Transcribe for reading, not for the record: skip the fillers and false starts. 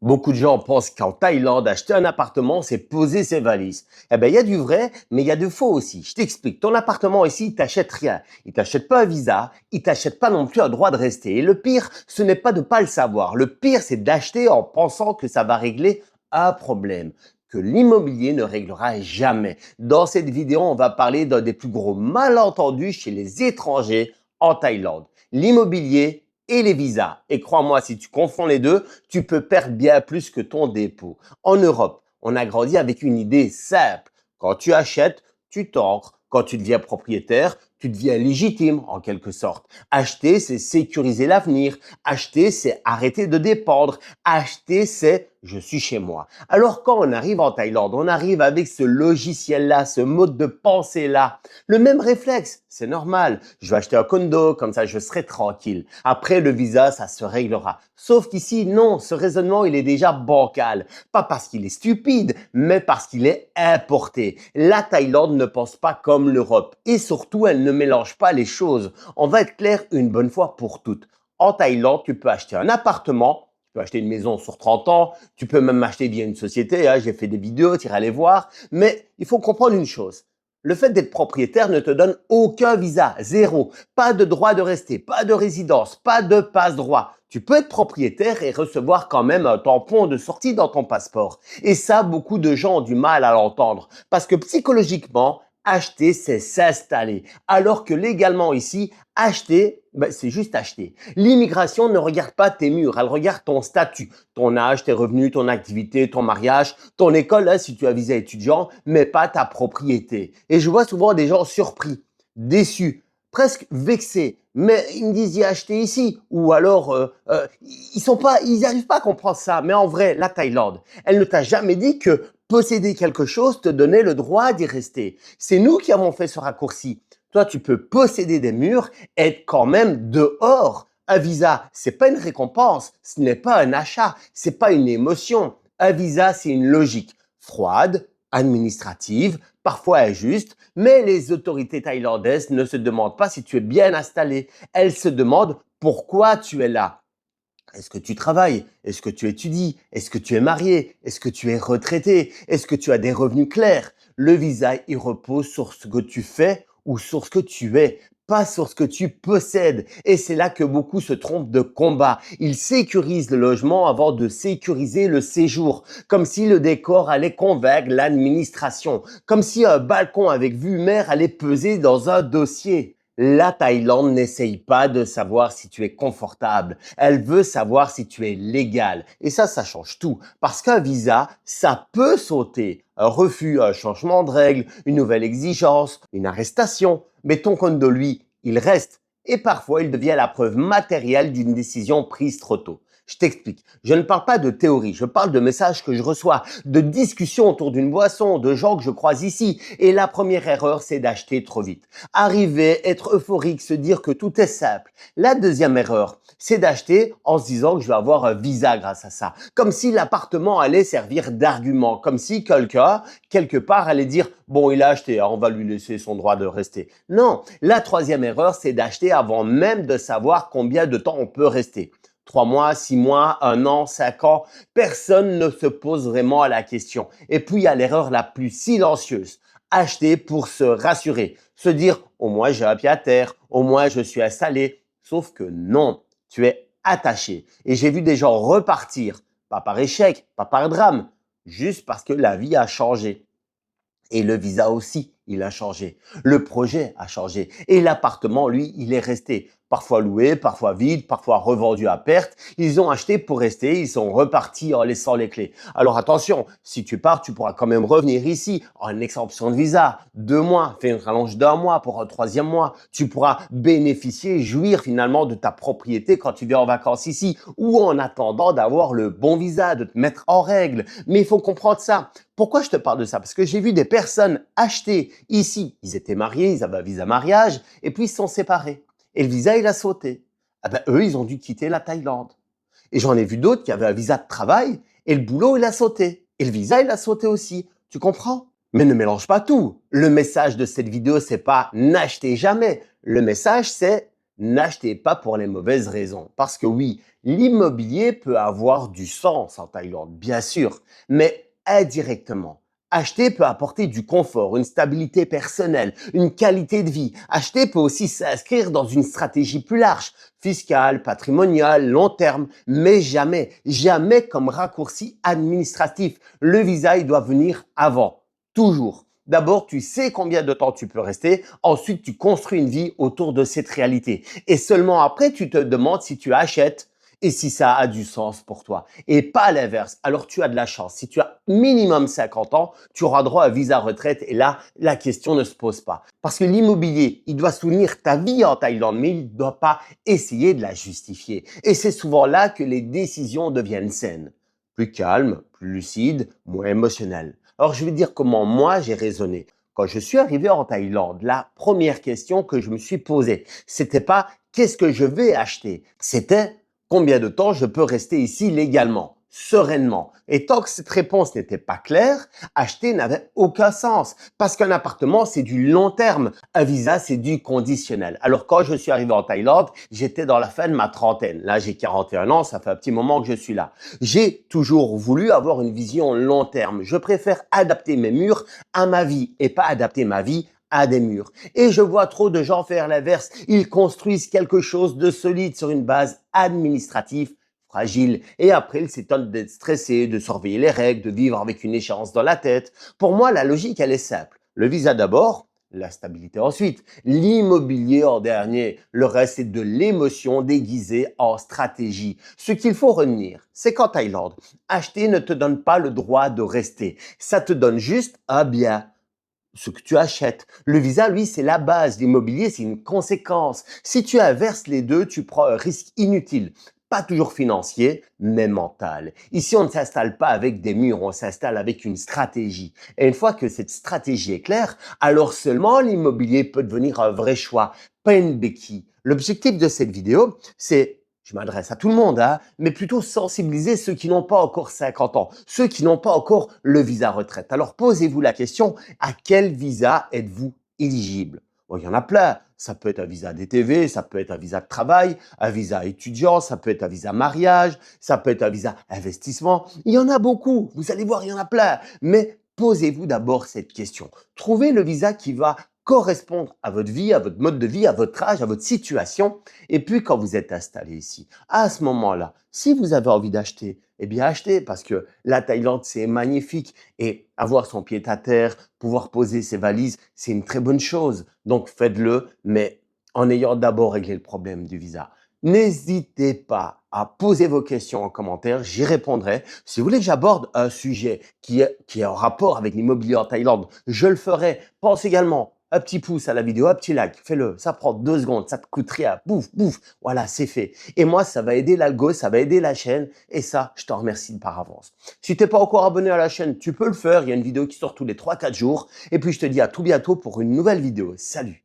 Beaucoup de gens pensent qu'en Thaïlande, acheter un appartement, c'est poser ses valises. Eh ben, il y a du vrai, mais il y a du faux aussi. Je t'explique. Ton appartement ici, il t'achète rien. Il t'achète pas un visa. Il t'achète pas non plus un droit de rester. Et le pire, ce n'est pas de pas le savoir. Le pire, c'est d'acheter en pensant que ça va régler un problème que l'immobilier ne réglera jamais. Dans cette vidéo, on va parler d'un des plus gros malentendus chez les étrangers en Thaïlande. L'immobilier et les visas. Et crois-moi, si tu confonds les deux, tu peux perdre bien plus que ton dépôt. En Europe, on a grandi avec une idée simple. Quand tu achètes, tu t'ancres. Quand tu deviens propriétaire, tu deviens légitime en quelque sorte. Acheter, c'est sécuriser l'avenir. Acheter, c'est arrêter de dépendre. Acheter, c'est je suis chez moi. Alors quand on arrive en Thaïlande, on arrive avec ce logiciel-là, ce mode de pensée-là. Le même réflexe, c'est normal. Je vais acheter un condo, comme ça je serai tranquille. Après le visa, ça se réglera. Sauf qu'ici, non, ce raisonnement, il est déjà bancal. Pas parce qu'il est stupide, mais parce qu'il est importé. La Thaïlande ne pense pas comme l'Europe. Et surtout, elle ne mélange pas les choses. On va être clair une bonne fois pour toutes. En Thaïlande, tu peux acheter un appartement. Tu peux acheter une maison sur 30 ans, tu peux même acheter via une société, j'ai fait des vidéos, tu iras les voir, mais il faut comprendre une chose. Le fait d'être propriétaire ne te donne aucun visa, zéro, pas de droit de rester, pas de résidence, pas de passe-droit. Tu peux être propriétaire et recevoir quand même un tampon de sortie dans ton passeport. Et ça, beaucoup de gens ont du mal à l'entendre parce que psychologiquement, acheter, c'est s'installer. Alors que légalement ici, acheter, c'est juste acheter. L'immigration ne regarde pas tes murs, elle regarde ton statut, ton âge, tes revenus, ton activité, ton mariage, ton école, si tu as visa étudiant, mais pas ta propriété. Et je vois souvent des gens surpris, déçus, presque vexés. Mais ils me disent, y a acheté ici. Ou alors, ils n'arrivent pas à comprendre ça. Mais en vrai, la Thaïlande, elle ne t'a jamais dit que posséder quelque chose te donnait le droit d'y rester. C'est nous qui avons fait ce raccourci. Toi, tu peux posséder des murs, être quand même dehors. Un visa, c'est pas une récompense, ce n'est pas un achat, c'est pas une émotion. Un visa, c'est une logique froide, administrative, parfois injuste, mais les autorités thaïlandaises ne se demandent pas si tu es bien installé. Elles se demandent pourquoi tu es là. Est-ce que tu travailles? Est-ce que tu étudies? Est-ce que tu es marié? Est-ce que tu es retraité? Est-ce que tu as des revenus clairs? Le visa, il repose sur ce que tu fais ou sur ce que tu es, pas sur ce que tu possèdes. Et c'est là que beaucoup se trompent de combat. Ils sécurisent le logement avant de sécuriser le séjour, comme si le décor allait convaincre l'administration, comme si un balcon avec vue mer allait peser dans un dossier. La Thaïlande n'essaye pas de savoir si tu es confortable. Elle veut savoir si tu es légal. Et ça change tout. Parce qu'un visa, ça peut sauter. Un refus, un changement de règle, une nouvelle exigence, une arrestation. Mais ton condo, lui, il reste. Et parfois, il devient la preuve matérielle d'une décision prise trop tôt. Je t'explique. Je ne parle pas de théorie, je parle de messages que je reçois, de discussions autour d'une boisson, de gens que je croise ici. Et la première erreur, c'est d'acheter trop vite. Arriver, être euphorique, se dire que tout est simple. La deuxième erreur, c'est d'acheter en se disant que je vais avoir un visa grâce à ça. Comme si l'appartement allait servir d'argument, comme si quelqu'un, quelque part, allait dire « bon, il a acheté, on va lui laisser son droit de rester ». Non, la troisième erreur, c'est d'acheter avant même de savoir combien de temps on peut rester. 3 mois, 6 mois, 1 an, 5 ans, personne ne se pose vraiment à la question. Et puis, il y a l'erreur la plus silencieuse. Acheter pour se rassurer, se dire au moins j'ai un pied à terre, au moins je suis installé. Sauf que non, tu es attaché. Et j'ai vu des gens repartir, pas par échec, pas par drame, juste parce que la vie a changé. Et le visa aussi, il a changé. Le projet a changé. Et l'appartement, lui, il est resté. Parfois loué, parfois vide, parfois revendu à perte. Ils ont acheté pour rester, ils sont repartis en laissant les clés. Alors attention, si tu pars, tu pourras quand même revenir ici en exemption de visa. 2 mois, fais une rallonge d'1 mois pour un 3e mois. Tu pourras bénéficier, jouir finalement de ta propriété quand tu viens en vacances ici ou en attendant d'avoir le bon visa, de te mettre en règle. Mais il faut comprendre ça. Pourquoi je te parle de ça? Parce que j'ai vu des personnes acheter ici. Ils étaient mariés, ils avaient un visa mariage et puis ils se sont séparés. Et le visa, il a sauté. Eux, ils ont dû quitter la Thaïlande. Et j'en ai vu d'autres qui avaient un visa de travail et le boulot, il a sauté. Et le visa, il a sauté aussi. Tu comprends? Mais ne mélange pas tout. Le message de cette vidéo, c'est pas n'achetez jamais. Le message, c'est n'achetez pas pour les mauvaises raisons. Parce que oui, l'immobilier peut avoir du sens en Thaïlande, bien sûr, mais indirectement. Acheter peut apporter du confort, une stabilité personnelle, une qualité de vie. Acheter peut aussi s'inscrire dans une stratégie plus large, fiscale, patrimoniale, long terme, mais jamais, jamais comme raccourci administratif. Le visa, il doit venir avant, toujours. D'abord, tu sais combien de temps tu peux rester. Ensuite, tu construis une vie autour de cette réalité. Et seulement après, tu te demandes si tu achètes et si ça a du sens pour toi. Et pas l'inverse. Alors, tu as de la chance. Si tu as minimum 50 ans, tu auras droit à visa retraite. Et là, la question ne se pose pas. Parce que l'immobilier, il doit soutenir ta vie en Thaïlande, mais il ne doit pas essayer de la justifier. Et c'est souvent là que les décisions deviennent saines. Plus calmes, plus lucides, moins émotionnelles. Alors, je vais dire comment moi j'ai raisonné. Quand je suis arrivé en Thaïlande, la première question que je me suis posée, c'était pas qu'est-ce que je vais acheter, c'était combien de temps je peux rester ici légalement, sereinement. Et tant que cette réponse n'était pas claire, acheter n'avait aucun sens. Parce qu'un appartement, c'est du long terme. Un visa, c'est du conditionnel. Alors, quand je suis arrivé en Thaïlande, j'étais dans la fin de ma trentaine. Là, j'ai 41 ans, ça fait un petit moment que je suis là. J'ai toujours voulu avoir une vision long terme. Je préfère adapter mes murs à ma vie et pas adapter ma vie à des murs. Et je vois trop de gens faire l'inverse. Ils construisent quelque chose de solide sur une base administrative fragile. Et après, ils s'étonnent d'être stressés, de surveiller les règles, de vivre avec une échéance dans la tête. Pour moi, la logique, elle est simple. Le visa d'abord, la stabilité ensuite, l'immobilier en dernier. Le reste, c'est de l'émotion déguisée en stratégie. Ce qu'il faut retenir, c'est qu'en Thaïlande, acheter ne te donne pas le droit de rester. Ça te donne juste un bien, ce que tu achètes. Le visa, lui, c'est la base. L'immobilier, c'est une conséquence. Si tu inverses les deux, tu prends un risque inutile. Pas toujours financier, mais mental. Ici, on ne s'installe pas avec des murs, on s'installe avec une stratégie. Et une fois que cette stratégie est claire, alors seulement l'immobilier peut devenir un vrai choix, pas une béquille. L'objectif de cette vidéo, c'est je m'adresse à tout le monde, hein, mais plutôt sensibiliser ceux qui n'ont pas encore 50 ans, ceux qui n'ont pas encore le visa retraite. Alors posez-vous la question, à quel visa êtes-vous éligible? Bon, il y en a plein. Ça peut être un visa DTV, ça peut être un visa de travail, un visa étudiant, ça peut être un visa mariage, ça peut être un visa investissement. Il y en a beaucoup. Vous allez voir, il y en a plein. Mais posez-vous d'abord cette question. Trouvez le visa qui va correspondre à votre vie, à votre mode de vie, à votre âge, à votre situation. Et puis, quand vous êtes installé ici, à ce moment-là, si vous avez envie d'acheter, eh bien, achetez parce que la Thaïlande, c'est magnifique et avoir son pied à terre, pouvoir poser ses valises, c'est une très bonne chose. Donc, faites-le, mais en ayant d'abord réglé le problème du visa. N'hésitez pas à poser vos questions en commentaire, j'y répondrai. Si vous voulez que j'aborde un sujet qui est en rapport avec l'immobilier en Thaïlande, je le ferai. Pense également un petit pouce à la vidéo, un petit like, fais-le. Ça prend 2 secondes, ça te coûte rien. Bouf, bouf. Voilà, c'est fait. Et moi, ça va aider l'algo, ça va aider la chaîne. Et ça, je t'en remercie par avance. Si t'es pas encore abonné à la chaîne, tu peux le faire. Il y a une vidéo qui sort tous les 3-4 jours. Et puis, je te dis à tout bientôt pour une nouvelle vidéo. Salut!